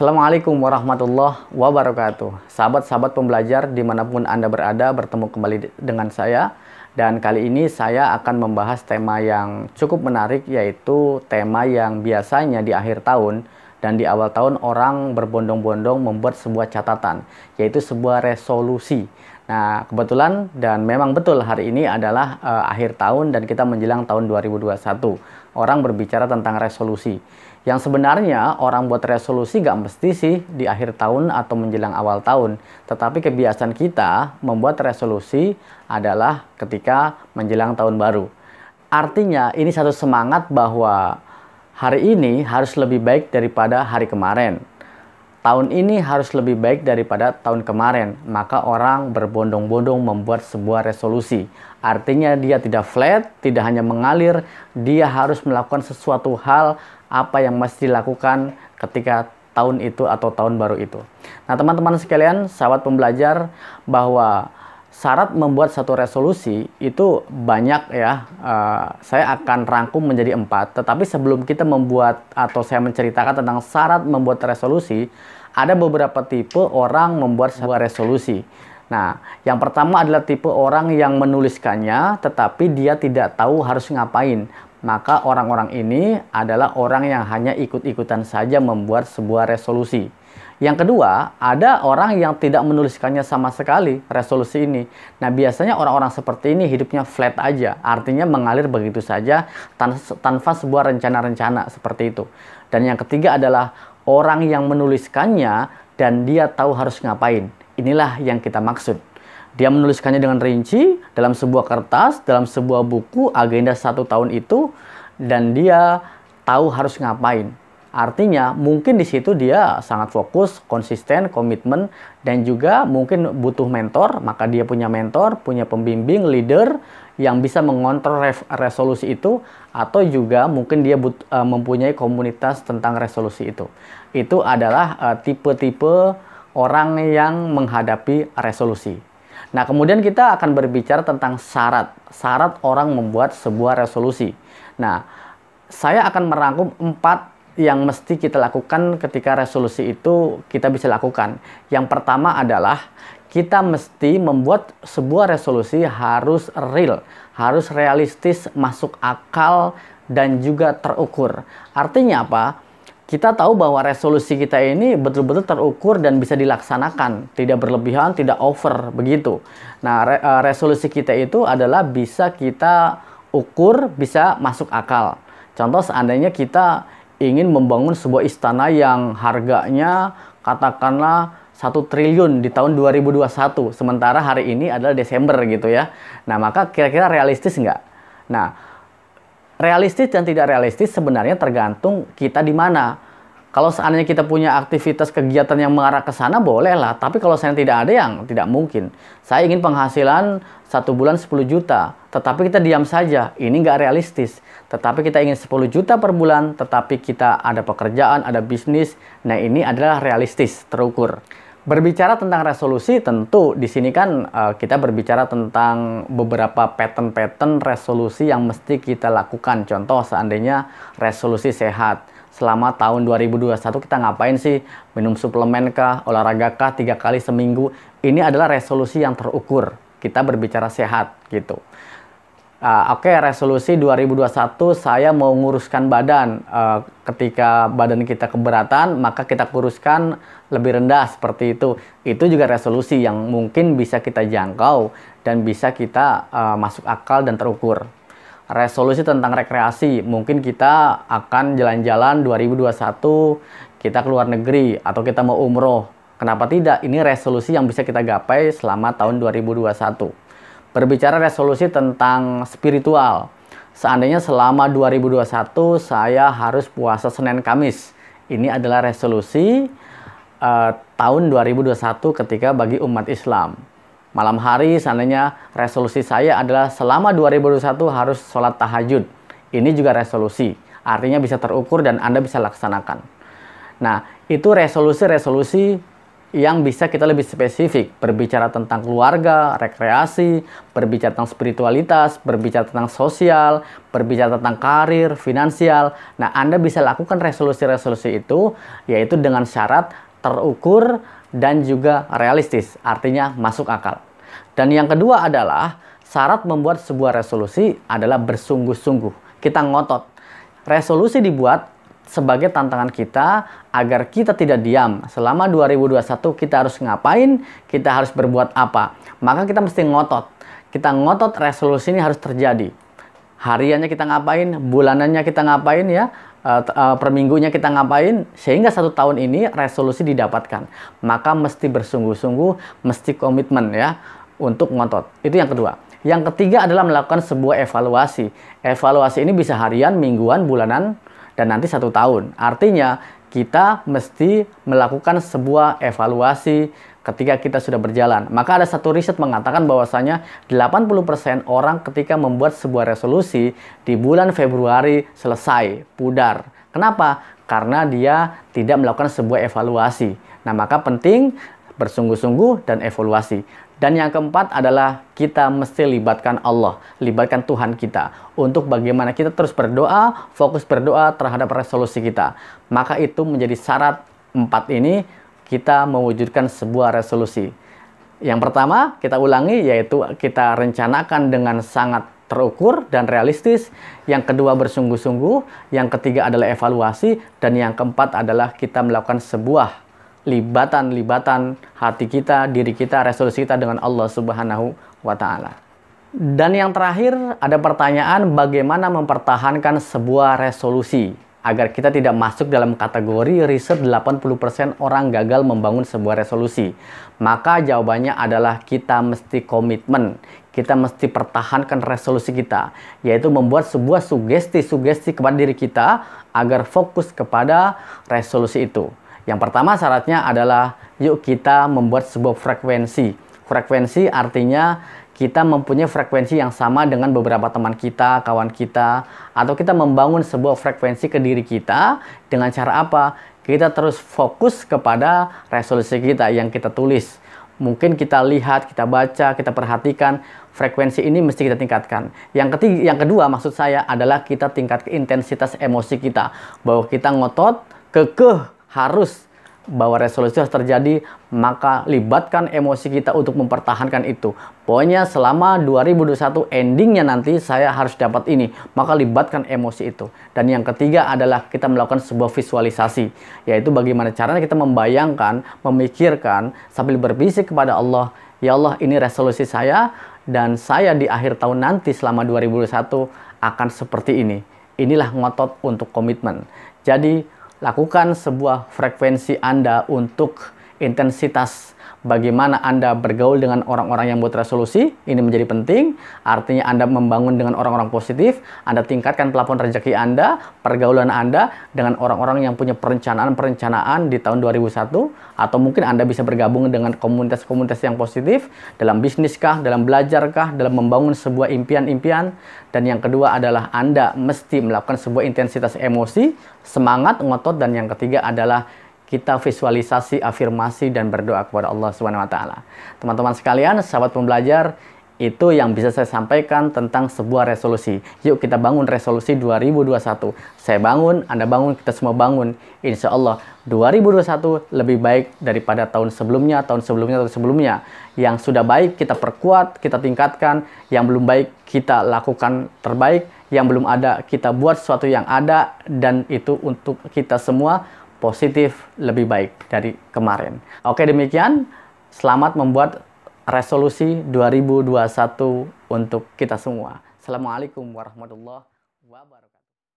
Assalamualaikum warahmatullahi wabarakatuh. Sahabat-sahabat pembelajar dimanapun Anda berada, bertemu kembali dengan saya. Dan kali ini saya akan membahas tema yang cukup menarik, yaitu tema yang biasanya di akhir tahun dan di awal tahun orang berbondong-bondong membuat sebuah catatan, yaitu sebuah resolusi. Nah, kebetulan dan memang betul hari ini adalah akhir tahun dan kita menjelang tahun 2021. Orang berbicara tentang resolusi. Yang sebenarnya orang buat resolusi gak mesti sih di akhir tahun atau menjelang awal tahun. Tetapi kebiasaan kita membuat resolusi adalah ketika menjelang tahun baru. Artinya ini satu semangat bahwa hari ini harus lebih baik daripada hari kemarin. Tahun ini harus lebih baik daripada tahun kemarin. Maka orang berbondong-bondong membuat sebuah resolusi. Artinya dia tidak flat, tidak hanya mengalir. Dia harus melakukan sesuatu hal apa yang mesti dilakukan ketika tahun itu atau tahun baru itu. Nah, teman-teman sekalian, sahabat pembelajar, bahwa syarat membuat satu resolusi itu banyak ya. Saya akan rangkum menjadi 4. Tetapi sebelum kita membuat atau saya menceritakan tentang syarat membuat resolusi, ada beberapa tipe orang membuat sebuah resolusi. Nah, yang pertama adalah tipe orang yang menuliskannya tetapi dia tidak tahu harus ngapain. Maka orang-orang ini adalah orang yang hanya ikut-ikutan saja membuat sebuah resolusi. Yang kedua, ada orang yang tidak menuliskannya sama sekali resolusi ini. Nah, biasanya orang-orang seperti ini hidupnya flat aja. Artinya mengalir begitu saja tanpa sebuah rencana-rencana seperti itu. Dan yang ketiga adalah orang yang menuliskannya dan dia tahu harus ngapain. Inilah yang kita maksud. Dia menuliskannya dengan rinci dalam sebuah kertas, dalam sebuah buku, agenda 1 tahun itu, dan dia tahu harus ngapain. Artinya mungkin di situ dia sangat fokus, konsisten, komitmen, dan juga mungkin butuh mentor. Maka dia punya mentor, punya pembimbing, leader yang bisa mengontrol resolusi itu, atau juga mungkin dia mempunyai komunitas tentang resolusi itu. Itu adalah tipe-tipe orang yang menghadapi resolusi. Nah, kemudian kita akan berbicara tentang syarat orang membuat sebuah resolusi. Nah, saya akan merangkum 4 yang mesti kita lakukan ketika resolusi itu kita bisa lakukan. Yang pertama adalah kita mesti membuat sebuah resolusi harus real, harus realistis, masuk akal, dan juga terukur. Artinya apa? Kita tahu bahwa resolusi kita ini betul-betul terukur dan bisa dilaksanakan. Tidak berlebihan, tidak over, begitu. Nah, resolusi kita itu adalah bisa kita ukur, bisa masuk akal. Contoh, seandainya kita ingin membangun sebuah istana yang harganya katakanlah 1 triliun di tahun 2021. Sementara hari ini adalah Desember gitu ya. Nah, maka kira-kira realistis nggak? Nah, realistis dan tidak realistis sebenarnya tergantung kita di mana. Kalau seandainya kita punya aktivitas kegiatan yang mengarah ke sana, boleh lah. Tapi kalau saya tidak ada, yang tidak mungkin. Saya ingin penghasilan 1 bulan 10 juta. Tetapi kita diam saja. Ini nggak realistis. Tetapi kita ingin 10 juta per bulan. Tetapi kita ada pekerjaan, ada bisnis. Nah, ini adalah realistis, terukur. Berbicara tentang resolusi, tentu di sini kan kita berbicara tentang beberapa pattern resolusi yang mesti kita lakukan. Contoh, seandainya resolusi sehat. Selama tahun 2021 kita ngapain sih? Minum suplemen kah? Olahraga kah? 3 kali seminggu? Ini adalah resolusi yang terukur. Kita berbicara sehat gitu. Oke, resolusi 2021 saya mau nguruskan badan. Ketika badan kita keberatan, maka kita kuruskan lebih rendah seperti itu. Itu juga resolusi yang mungkin bisa kita jangkau dan bisa kita masuk akal dan terukur. Resolusi tentang rekreasi, mungkin kita akan jalan-jalan 2021, kita keluar negeri atau kita mau umroh. Kenapa tidak? Ini resolusi yang bisa kita gapai selama tahun 2021. Berbicara resolusi tentang spiritual, seandainya selama 2021 saya harus puasa Senin Kamis. Ini adalah resolusi tahun 2021 ketika bagi umat Islam. Malam hari seandainya resolusi saya adalah selama 2021 harus sholat tahajud. Ini juga resolusi. Artinya bisa terukur dan Anda bisa laksanakan. Nah, itu resolusi-resolusi yang bisa kita lebih spesifik, berbicara tentang keluarga, rekreasi, berbicara tentang spiritualitas, berbicara tentang sosial, berbicara tentang karir, finansial. Nah, Anda bisa lakukan resolusi-resolusi itu, yaitu dengan syarat terukur dan juga realistis, artinya masuk akal. Dan yang kedua adalah, syarat membuat sebuah resolusi adalah bersungguh-sungguh. Kita ngotot. Resolusi dibuat sebagai tantangan kita agar kita tidak diam. Selama 2021 kita harus ngapain, kita harus berbuat apa. Maka kita mesti ngotot. Kita ngotot resolusi ini harus terjadi. Hariannya kita ngapain, bulanannya kita ngapain ya, per minggunya kita ngapain, sehingga 1 tahun ini resolusi didapatkan. Maka mesti bersungguh-sungguh, mesti komitmen ya untuk ngotot. Itu yang kedua. Yang ketiga adalah melakukan sebuah evaluasi. Evaluasi ini bisa harian, mingguan, bulanan, dan nanti 1 tahun. Artinya kita mesti melakukan sebuah evaluasi ketika kita sudah berjalan. Maka ada satu riset mengatakan bahwasanya 80% orang ketika membuat sebuah resolusi di bulan Februari selesai, pudar. Kenapa? Karena dia tidak melakukan sebuah evaluasi. Nah, maka penting bersungguh-sungguh dan evaluasi. Dan yang keempat adalah kita mesti libatkan Allah, libatkan Tuhan kita untuk bagaimana kita terus berdoa, fokus berdoa terhadap resolusi kita. Maka itu menjadi syarat 4 ini kita mewujudkan sebuah resolusi. Yang pertama, kita ulangi, yaitu kita rencanakan dengan sangat terukur dan realistis. Yang kedua, bersungguh-sungguh. Yang ketiga adalah evaluasi. Dan yang keempat adalah kita melakukan sebuah libatan hati kita, diri kita, resolusi kita dengan Allah Subhanahu wa Ta'ala. Dan yang terakhir, ada pertanyaan bagaimana mempertahankan sebuah resolusi agar kita tidak masuk dalam kategori riset 80% orang gagal membangun sebuah resolusi. Maka jawabannya adalah kita mesti komitmen. Kita mesti pertahankan resolusi kita, yaitu membuat sebuah sugesti-sugesti kepada diri kita agar fokus kepada resolusi itu. Yang pertama syaratnya adalah yuk kita membuat sebuah frekuensi. Frekuensi artinya kita mempunyai frekuensi yang sama dengan beberapa teman kita, kawan kita, atau kita membangun sebuah frekuensi ke diri kita dengan cara apa? Kita terus fokus kepada resolusi kita yang kita tulis. Mungkin kita lihat, kita baca, kita perhatikan, frekuensi ini mesti kita tingkatkan. Yang kedua maksud saya adalah kita tingkatkan intensitas emosi kita. Bahwa kita ngotot, kekeh, harus bahwa resolusi harus terjadi, maka libatkan emosi kita untuk mempertahankan itu. Pokoknya selama 2021 endingnya nanti saya harus dapat ini, maka libatkan emosi itu. Dan yang ketiga adalah kita melakukan sebuah visualisasi, yaitu bagaimana caranya kita membayangkan, memikirkan sambil berbisik kepada Allah, ya Allah, ini resolusi saya dan saya di akhir tahun nanti selama 2021 akan seperti ini. Inilah ngotot untuk komitmen. Jadi lakukan sebuah frekuensi Anda untuk intensitas bagaimana Anda bergaul dengan orang-orang yang buat resolusi. Ini menjadi penting. Artinya Anda membangun dengan orang-orang positif. Anda tingkatkan plafon rezeki Anda, pergaulan Anda dengan orang-orang yang punya perencanaan di tahun 2001. Atau mungkin Anda bisa bergabung dengan komunitas-komunitas yang positif dalam bisnis kah, dalam belajar kah, dalam membangun sebuah impian-impian. Dan yang kedua adalah Anda mesti melakukan sebuah intensitas emosi, semangat, ngotot. Dan yang ketiga adalah kita visualisasi, afirmasi, dan berdoa kepada Allah Subhanahu wa Ta'ala. Teman-teman sekalian, sahabat pembelajar, itu yang bisa saya sampaikan tentang sebuah resolusi. Yuk kita bangun resolusi 2021. Saya bangun, Anda bangun, kita semua bangun. Insya Allah 2021 lebih baik daripada tahun sebelumnya. Yang sudah baik kita perkuat, kita tingkatkan. Yang belum baik kita lakukan terbaik. Yang belum ada kita buat sesuatu yang ada. Dan itu untuk kita semua positif lebih baik dari kemarin. Oke, demikian. Selamat membuat resolusi 2021 untuk kita semua. Assalamualaikum warahmatullahi wabarakatuh.